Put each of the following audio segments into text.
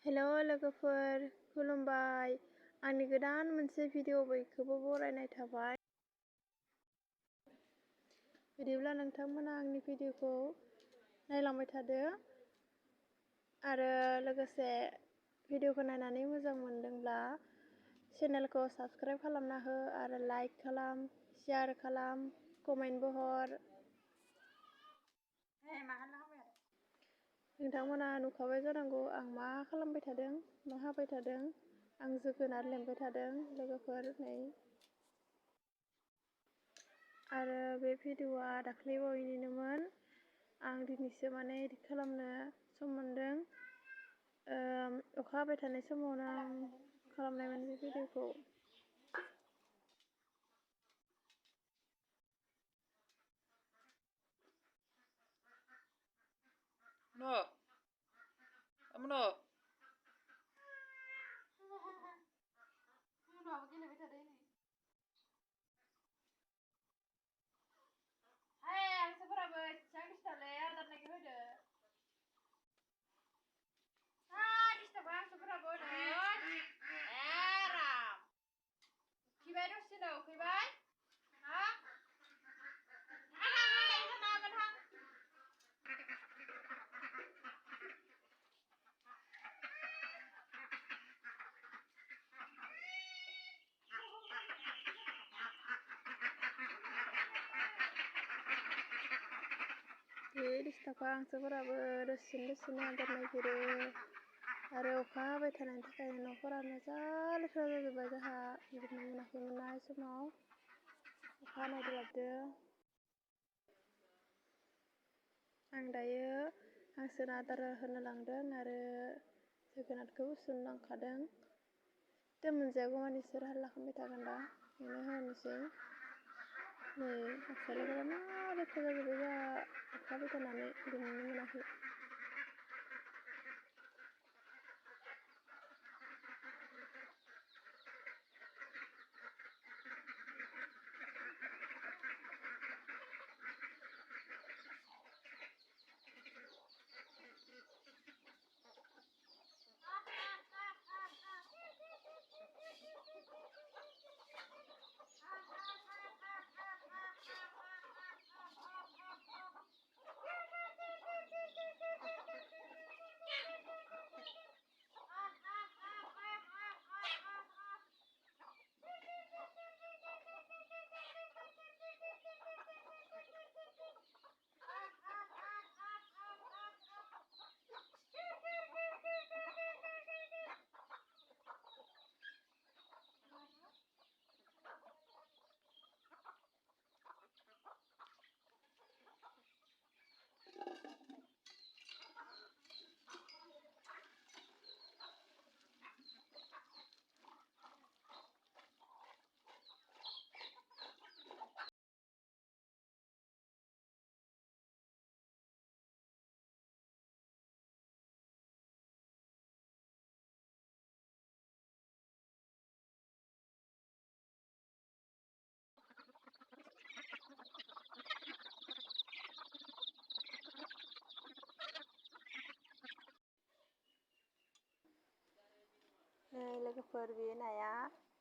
Hello लोगोफोर, खुलुमबाय। आंनि गोदान मोनसे भिडिअ बयखौबो बरायनाय थाबाय। बिदिब्ला नोंथांमोना आंनि भिडिअखौ नायलांबाय थादो आरो लोगोसे भिडिअखौ नायनानै मोजां मोनदोंब्ला चेनेलखौ साबस्क्राइब खालामना हो आरो लाइक खालाम, शेयार खालाम, कमेन्टबो हर। नोंथांमोना नुखाबाय जानांगौ आं मा खालामबाय थादों, मा हाबाय थादों। आं जोगोनार लेमबाय थादों लोगोफोर नै। आरो बे भिडिअआ दाख्लैबावैनिनोमोन। आं दिनैसो माने एडिट खालामनो सम मोनदों। अखा हाबाय थानाय समावनो आं खालामनायमोन बे भिडिअखौ। बे डिस्टार्बा हांसोफोराबो दसेनो आदार नागिरो आरो अखा हाबाय थानायनि थाखाय न'फोरानो जा लेथ्रा जाजोब्बाय जोंहा उन्दुनो मोनाखैमोन ना समाव अखा हानायदो लाबदो। आं दायो हांसोनो आदार होनो लांदों आरो जोगोनारखौबो सुनो लांखादों। मोनजागौमानि सोर हाल्ला खालामबाय थागोन दा, बेनो होनोसै। नै हांसोफोरा मा लेथ्रा जाजोब्बाय जोंहा अखा हाबाय थानानै उन्दुनोनो मोनाखै। नै लोगोफोर, बे नाया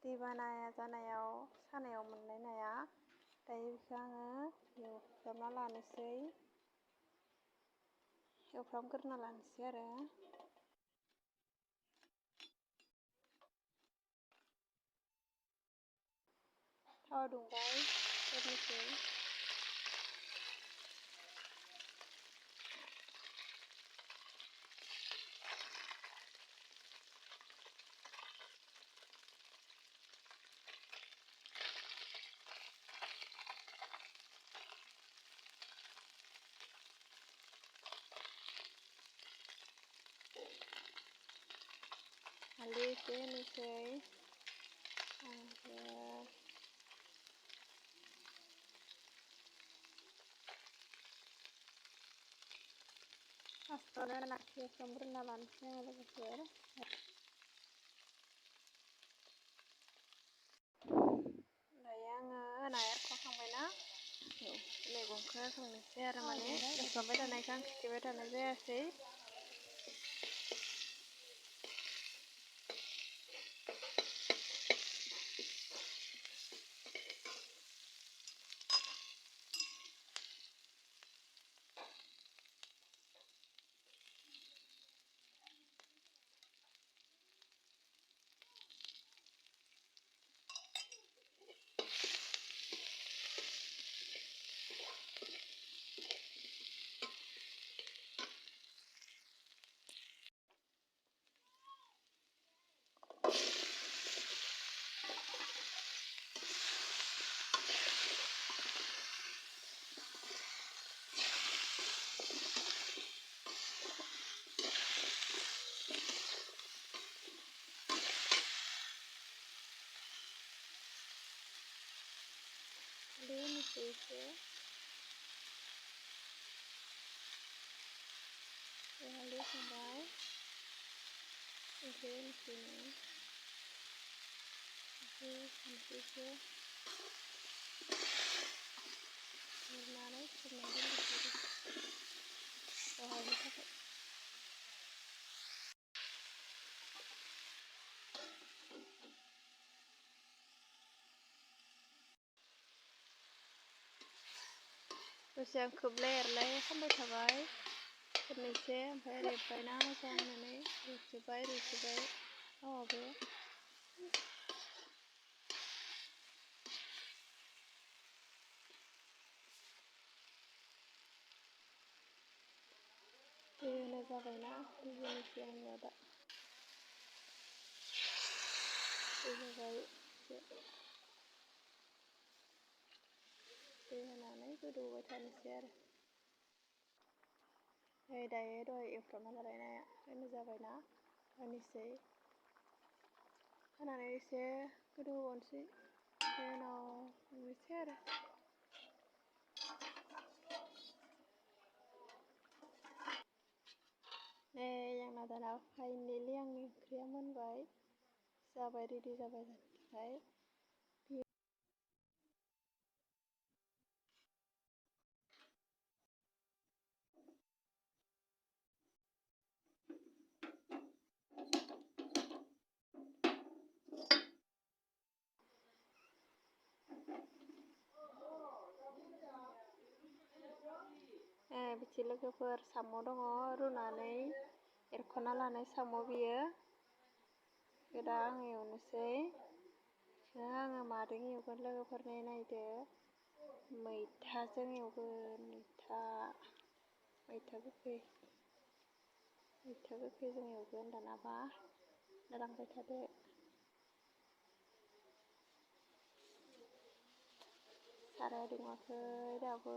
दैबाना जानायाव सानायाव मोननाय नाया। दायो बेखौ आङो एवफ्रामना लानोसै आरो। थावा दुंबाय सेरनोसै। हालदै एसे होनोसै ओमफ्राय फार्स्टआवनो नाखौ एवफ्रामग्रोना लानोसै आङो लोगोफोर। दायो आङो नाया एवफ्रामखांबायना मैगंखौ संनोसै आरो माने एवफ्रामबाय थानायखौ आं खिथिबाय थानाय जायासै। एसे हालदै होखांबाय संख्रि होनोसैनो संख्रिखौ हरनानै खोबना दोननोसै रहायनो थाखाय दसे आं खोबलाय एरलाय खालामबाय थाबाय खोबनोसै ओमफ्राय रेबबायना मोजां होननानै रुइजोब्बाय थावाबो दै होनाय जाबायना दै होनोसै आङो दा दै होबाय दै होनानै गोदौबाय थानोसै आरो दायो दहाय एवफ्रामना लानाय नाया होनो जाबायना होनोसै होनानै एसे गोदौबावनोसै ओमफ्राय उनाव संनोसै आरो नै आंना दाना फाइनेलि आंनि ओंख्रिया मोनबाय जाबाय रेडि जाबाय जानो थाखाय बिदि लोगोफोर साम' दङ रुनानै एरख'ना लानाय साम' बियो दा आं एवनोसै आङो माजों एवगोन लोगोफोरनि नायदो मैथाजों एवगोन मैथा गोखैजों एवगोन दानाबा नायलांबाय थादो साराया दुङाखै दाबो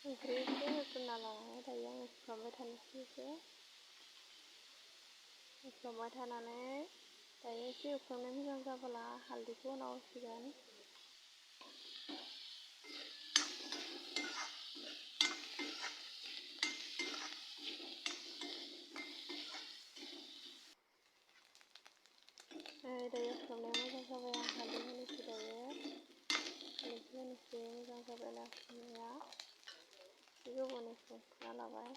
संख्रि एसे होग्रोना लानानै दायो आं एवफ्रामबाय थानोसै एवफ्रामबाय थानानै दायो एसे एवफ्रामनाय मोजां जाबोला हालदैखौ उनाव होसिगोन दायो एवफ्रामनाया मोजां जाबाय आं हालदै होनोसै दायो हालदैखौ होनोसै मोजां जाबाय ना एवफ्रामनाया एसे गोबावनि एवफ्रामना लाबाय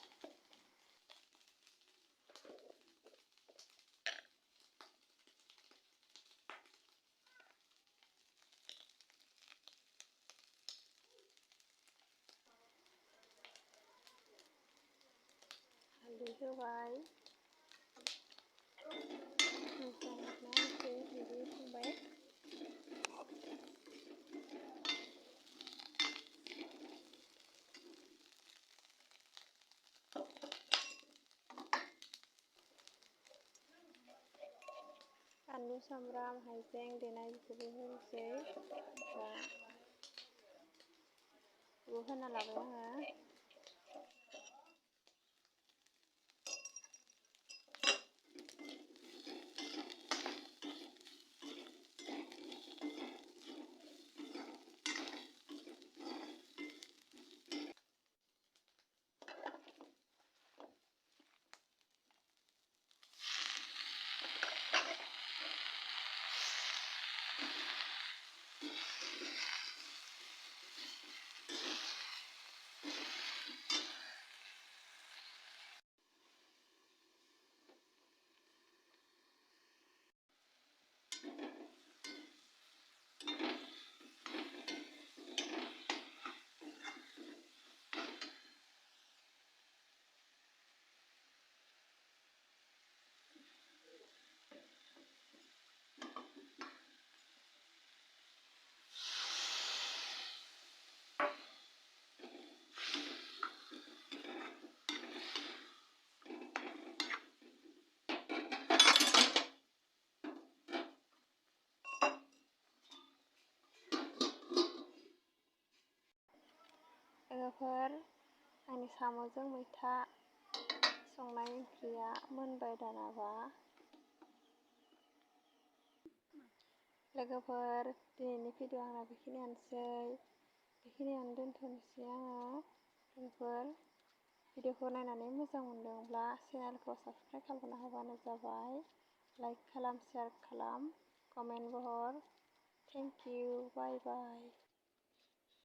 हालदै होबाय मोजां हालदै होखांबाय बानलु सामब्राम हाइजें देनाय बेखौबो होनोसै बेखौ होना लाबाय आङो लोगोफोर आंनि साम'जों मैथा संनाय ओंख्रिया मोनबाय दानाबा। लोगोफोर दिनैनि भिडिअ आंना बेखिनियावनो दोनथ'नोसै आङो। लोगोफोर भिडिअखौ नायनानै मोजां मोनदोंब्ला चेनेलखौ साबस्क्राइब खालामना होबानो जाबाय। लाइक खालाम, शेयार खालाम, कमेन्ट हर। Thank you, bye bye.